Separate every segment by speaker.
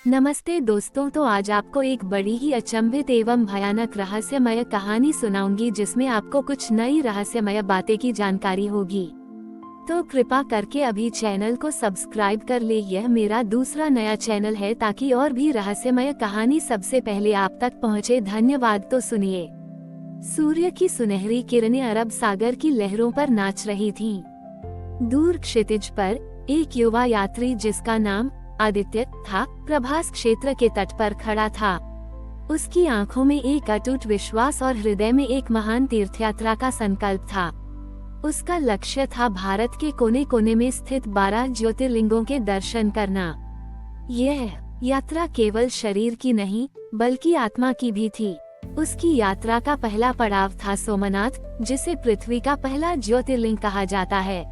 Speaker 1: नमस्ते दोस्तों, तो आज आपको एक बड़ी ही अचंभित एवं भयानक रहस्यमय कहानी सुनाऊंगी जिसमें आपको कुछ नई रहस्यमय बातें की जानकारी होगी। तो कृपा करके अभी चैनल को सब्सक्राइब कर ले। यह मेरा दूसरा नया चैनल है ताकि और भी रहस्यमय कहानी सबसे पहले आप तक पहुंचे। धन्यवाद। तो सुनिए। सूर्य की सुनहरी किरणें अरब सागर की लहरों पर नाच रही थीं। दूर क्षितिज पर एक युवा यात्री जिसका नाम आदित्य था, प्रभास क्षेत्र के तट पर खड़ा था। उसकी आंखों में एक अटूट विश्वास और हृदय में एक महान तीर्थयात्रा का संकल्प था। उसका लक्ष्य था भारत के कोने कोने में स्थित 12 ज्योतिर्लिंगों के दर्शन करना। यह यात्रा केवल शरीर की नहीं बल्कि आत्मा की भी थी। उसकी यात्रा का पहला पड़ाव था सोमनाथ, जिसे पृथ्वी का पहला ज्योतिर्लिंग कहा जाता है।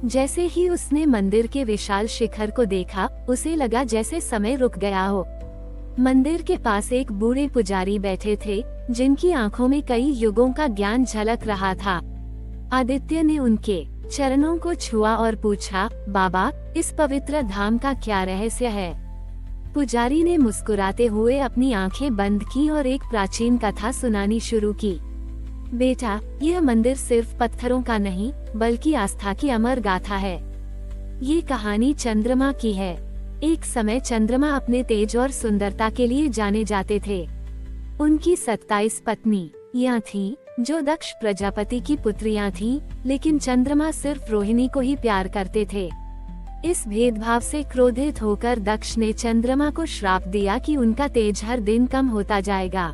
Speaker 1: जैसे ही उसने मंदिर के विशाल शिखर को देखा, उसे लगा जैसे समय रुक गया हो। मंदिर के पास एक बूढ़े पुजारी बैठे थे, जिनकी आंखों में कई युगों का ज्ञान झलक रहा था। आदित्य ने उनके चरणों को छुआ और पूछा, बाबा, इस पवित्र धाम का क्या रहस्य है? पुजारी ने मुस्कुराते हुए अपनी आंखें बंद की और एक प्राचीन कथा सुनानी शुरू की। बेटा, यह मंदिर सिर्फ पत्थरों का नहीं बल्कि आस्था की अमर गाथा है। ये कहानी चंद्रमा की है। एक समय चंद्रमा अपने तेज और सुंदरता के लिए जाने जाते थे। उनकी 27 पत्नियां थीं, जो दक्ष प्रजापति की पुत्रियां थीं, लेकिन चंद्रमा सिर्फ रोहिणी को ही प्यार करते थे। इस भेदभाव से क्रोधित होकर दक्ष ने चंद्रमा को श्राप दिया कि उनका तेज हर दिन कम होता जाएगा।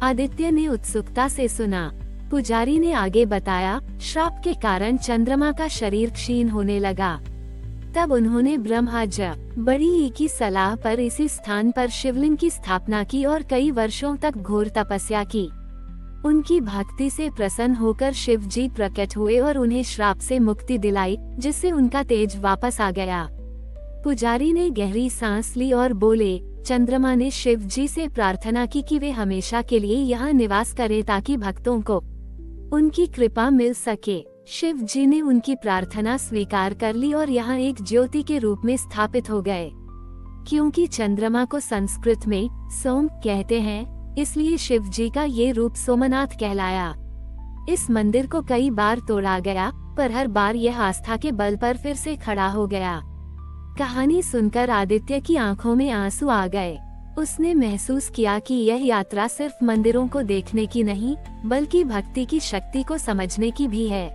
Speaker 1: आदित्य ने उत्सुकता से सुना। पुजारी ने आगे बताया, श्राप के कारण चंद्रमा का शरीर क्षीण होने लगा। तब उन्होंने ब्रह्मा जी बड़ी की सलाह पर इसी स्थान पर शिवलिंग की स्थापना की और कई वर्षों तक घोर तपस्या की। उनकी भक्ति से प्रसन्न होकर शिव जी प्रकट हुए और उन्हें श्राप से मुक्ति दिलाई, जिससे उनका तेज वापस आ गया। पुजारी ने गहरी सांस ली और बोले, चंद्रमा ने शिव जी से प्रार्थना की कि वे हमेशा के लिए यहाँ निवास करें ताकि भक्तों को उनकी कृपा मिल सके। शिव जी ने उनकी प्रार्थना स्वीकार कर ली और यहाँ एक ज्योति के रूप में स्थापित हो गए। क्योंकि चंद्रमा को संस्कृत में सोम कहते हैं, इसलिए शिव जी का ये रूप सोमनाथ कहलाया। इस मंदिर को कई बार तोड़ा गया, पर हर बार यह आस्था के बल पर फिर से खड़ा हो गया। कहानी सुनकर आदित्य की आंखों में आंसू आ गए। उसने महसूस किया कि यह यात्रा सिर्फ मंदिरों को देखने की नहीं बल्कि भक्ति की शक्ति को समझने की भी है।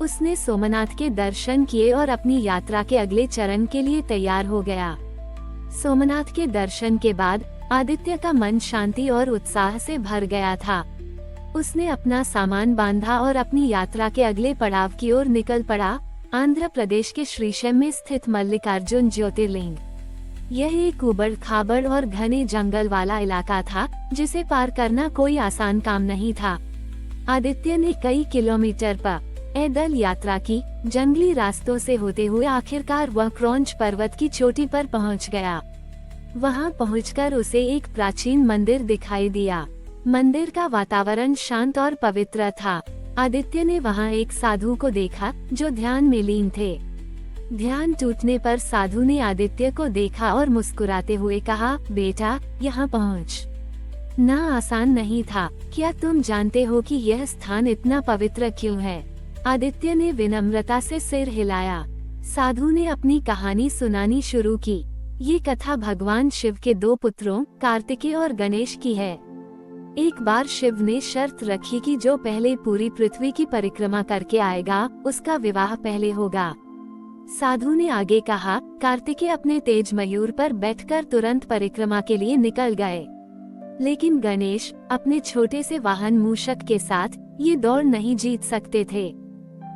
Speaker 1: उसने सोमनाथ के दर्शन किए और अपनी यात्रा के अगले चरण के लिए तैयार हो गया। सोमनाथ के दर्शन के बाद आदित्य का मन शांति और उत्साह से भर गया था। उसने अपना सामान बांधा और अपनी यात्रा के अगले पड़ाव की ओर निकल पड़ा। आंध्र प्रदेश के श्रीशैम में स्थित मल्लिकार्जुन ज्योतिर्लिंग। यह एक उबड़ खाबड़ और घने जंगल वाला इलाका था, जिसे पार करना कोई आसान काम नहीं था। आदित्य ने कई किलोमीटर पैदल यात्रा की। जंगली रास्तों से होते हुए आखिरकार वह क्रौंच पर्वत की चोटी पर पहुंच गया। वहां पहुंचकर उसे एक प्राचीन मंदिर दिखाई दिया। मंदिर का वातावरण शांत और पवित्र था। आदित्य ने वहां एक साधु को देखा जो ध्यान में लीन थे। ध्यान टूटने पर साधु ने आदित्य को देखा और मुस्कुराते हुए कहा, बेटा, यहाँ पहुँचना आसान नहीं था। क्या तुम जानते हो कि यह स्थान इतना पवित्र क्यों है? आदित्य ने विनम्रता से सिर हिलाया। साधु ने अपनी कहानी सुनानी शुरू की। ये कथा भगवान शिव के 2 पुत्रों कार्तिकेय और गणेश की है। एक बार शिव ने शर्त रखी कि जो पहले पूरी पृथ्वी की परिक्रमा करके आएगा, उसका विवाह पहले होगा। साधु ने आगे कहा, कार्तिकेय अपने तेज मयूर पर बैठकर तुरंत परिक्रमा के लिए निकल गए, लेकिन गणेश अपने छोटे से वाहन मूषक के साथ ये दौड़ नहीं जीत सकते थे।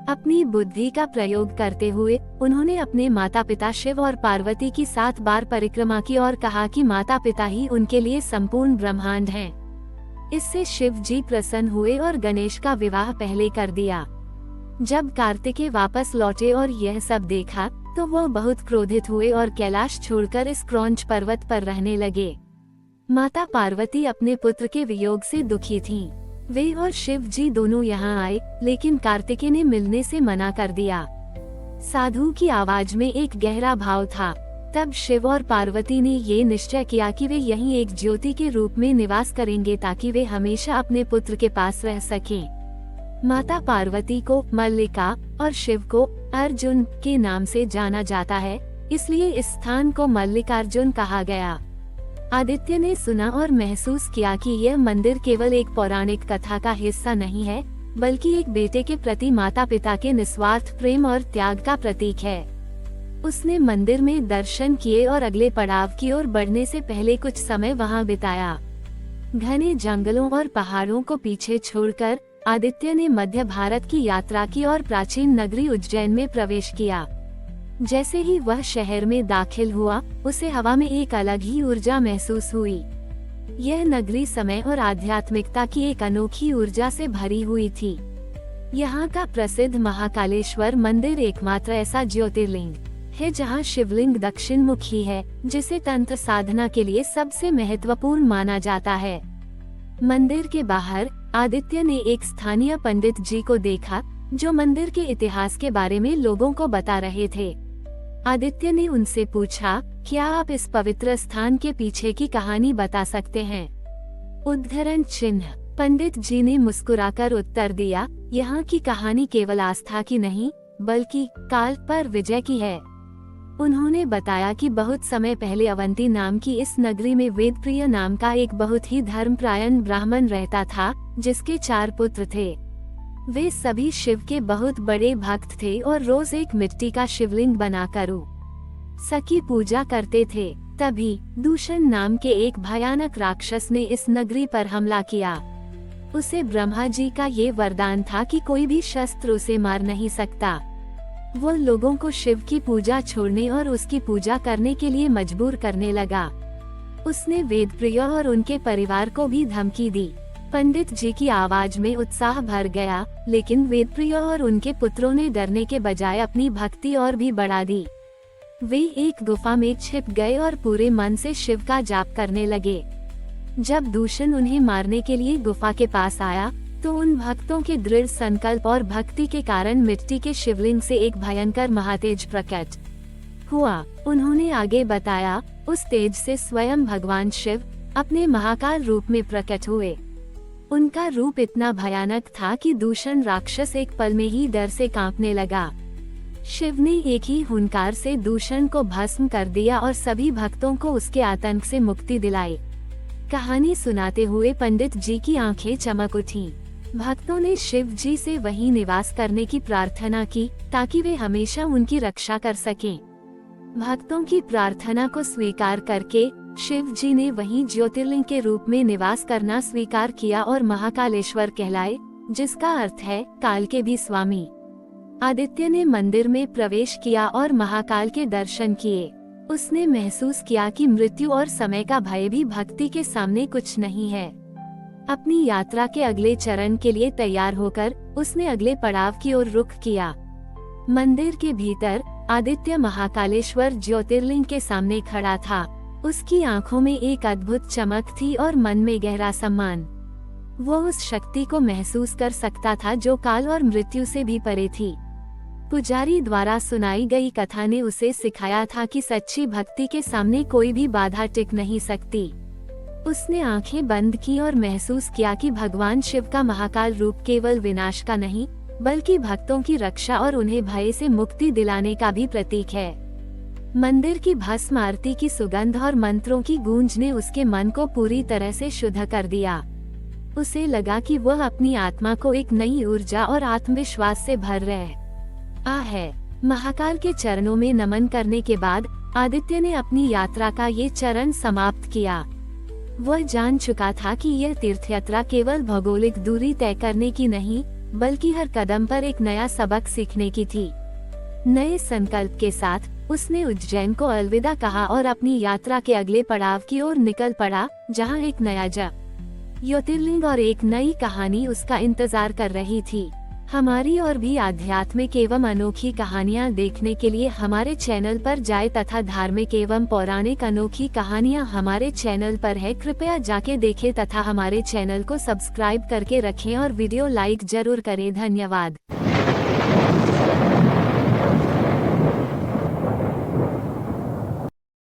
Speaker 1: अपनी बुद्धि का प्रयोग करते हुए उन्होंने अपने माता पिता शिव और पार्वती की 7 बार परिक्रमा की और कहा कि माता पिता ही उनके लिए संपूर्ण ब्रह्मांड हैं। इससे शिव जी प्रसन्न हुए और गणेश का विवाह पहले कर दिया। जब कार्तिकेय वापस लौटे और यह सब देखा, तो वो बहुत क्रोधित हुए और कैलाश छोड़कर इस क्रौंच पर्वत पर रहने लगे। माता पार्वती अपने पुत्र के वियोग से दुखी थीं। वे और शिव जी दोनों यहाँ आए, लेकिन कार्तिकेय ने मिलने से मना कर दिया। साधु की आवाज में एक गहरा भाव था। तब शिव और पार्वती ने ये निश्चय किया कि वे यहीं एक ज्योति के रूप में निवास करेंगे ताकि वे हमेशा अपने पुत्र के पास रह सकें। माता पार्वती को मल्लिका और शिव को अर्जुन के नाम से जाना जाता है, इसलिए इस स्थान को मल्लिकार्जुन कहा गया। आदित्य ने सुना और महसूस किया कि यह मंदिर केवल एक पौराणिक कथा का हिस्सा नहीं है, बल्कि एक बेटे के प्रति माता पिता के निस्वार्थ प्रेम और त्याग का प्रतीक है। उसने मंदिर में दर्शन किए और अगले पड़ाव की ओर बढ़ने से पहले कुछ समय वहां बिताया। घने जंगलों और पहाड़ों को पीछे छोड़कर आदित्य ने मध्य भारत की यात्रा की और प्राचीन नगरी उज्जैन में प्रवेश किया। जैसे ही वह शहर में दाखिल हुआ, उसे हवा में एक अलग ही ऊर्जा महसूस हुई। यह नगरी समय और आध्यात्मिकता की एक अनोखी ऊर्जा से भरी हुई थी। यहाँ का प्रसिद्ध महाकालेश्वर मंदिर एकमात्र ऐसा ज्योतिर्लिंग है जहाँ शिवलिंग दक्षिण मुखी है, जिसे तंत्र साधना के लिए सबसे महत्वपूर्ण माना जाता है। मंदिर के बाहर आदित्य ने एक स्थानीय पंडित जी को देखा, जो मंदिर के इतिहास के बारे में लोगों को बता रहे थे। आदित्य ने उनसे पूछा, क्या आप इस पवित्र स्थान के पीछे की कहानी बता सकते हैं? उद्धरण चिन्ह। पंडित जी ने मुस्कुराकर उत्तर दिया, यहाँ की कहानी केवल आस्था की नहीं, बल्कि काल पर विजय की है। उन्होंने बताया कि बहुत समय पहले अवंती नाम की इस नगरी में वेदप्रिय नाम का एक बहुत ही धर्मपरायण ब्राह्मण रहता था, जिसके 4 पुत्र थे। वे सभी शिव के बहुत बड़े भक्त थे और रोज एक मिट्टी का शिवलिंग बनाकर उसकी पूजा करते थे। तभी दूषण नाम के एक भयानक राक्षस ने इस नगरी पर हमला किया। उसे ब्रह्मा जी का ये वरदान था कि कोई भी शस्त्र उसे मार नहीं सकता। वो लोगों को शिव की पूजा छोड़ने और उसकी पूजा करने के लिए मजबूर करने लगा। उसने वेदप्रिय और उनके परिवार को भी धमकी दी। पंडित जी की आवाज में उत्साह भर गया, लेकिन वेदप्रिय और उनके पुत्रों ने डरने के बजाय अपनी भक्ति और भी बढ़ा दी। वे एक गुफा में छिप गए और पूरे मन से शिव का जाप करने लगे। जब दूषण उन्हें मारने के लिए गुफा के पास आया, तो उन भक्तों के दृढ़ संकल्प और भक्ति के कारण मिट्टी के शिवलिंग से एक भयंकर महातेज प्रकट हुआ। उन्होंने आगे बताया, उस तेज से स्वयं भगवान शिव अपने महाकाल रूप में प्रकट हुए। उनका रूप इतना भयानक था कि दूषण राक्षस एक पल में ही डर से कांपने लगा। शिव ने एक ही हुंकार से दूषण को भस्म कर दिया और सभी भक्तों को उसके आतंक से मुक्ति दिलाई। कहानी सुनाते हुए पंडित जी की आंखें चमक उठीं। भक्तों ने शिव जी से वहीं निवास करने की प्रार्थना की, ताकि वे हमेशा उनकी रक्षा कर सकें। भक्तों की प्रार्थना को स्वीकार करके शिव जी ने वहीं ज्योतिर्लिंग के रूप में निवास करना स्वीकार किया और महाकालेश्वर कहलाए, जिसका अर्थ है काल के भी स्वामी। आदित्य ने मंदिर में प्रवेश किया और महाकाल के दर्शन किए। उसने महसूस किया कि मृत्यु और समय का भय भी भक्ति के सामने कुछ नहीं है। अपनी यात्रा के अगले चरण के लिए तैयार होकर उसने अगले पड़ाव की ओर रुख किया। मंदिर के भीतर आदित्य महाकालेश्वर ज्योतिर्लिंग के सामने खड़ा था। उसकी आंखों में एक अद्भुत चमक थी और मन में गहरा सम्मान। वो उस शक्ति को महसूस कर सकता था जो काल और मृत्यु से भी परे थी। पुजारी द्वारा सुनाई गई कथा ने उसे सिखाया था कि सच्ची भक्ति के सामने कोई भी बाधा टिक नहीं सकती। उसने आंखें बंद की और महसूस किया कि भगवान शिव का महाकाल रूप केवल विनाश का नहीं, बल्कि भक्तों की रक्षा और उन्हें भय से मुक्ति दिलाने का भी प्रतीक है। मंदिर की भस्म आरती की सुगंध और मंत्रों की गूंज ने उसके मन को पूरी तरह से शुद्ध कर दिया। उसे लगा कि वह अपनी आत्मा को एक नई ऊर्जा और आत्मविश्वास से भर रहा है। महाकाल के चरणों में नमन करने के बाद आदित्य ने अपनी यात्रा का ये चरण समाप्त किया। वह जान चुका था कि यह तीर्थयात्रा केवल भौगोलिक दूरी तय करने की नहीं, बल्कि हर कदम पर एक नया सबक सीखने की थी। नए संकल्प के साथ उसने उज्जैन को अलविदा कहा और अपनी यात्रा के अगले पड़ाव की ओर निकल पड़ा, जहां एक नया ज्योतिर्लिंग और एक नई कहानी उसका इंतजार कर रही थी। हमारी और भी आध्यात्मिक एवं अनोखी कहानियाँ देखने के लिए हमारे चैनल पर जाएं तथा धार्मिक एवं पौराणिक अनोखी कहानियाँ हमारे चैनल पर है। कृपया जाके देखें तथा हमारे चैनल को सब्सक्राइब करके रखें और वीडियो लाइक जरूर करें। धन्यवाद।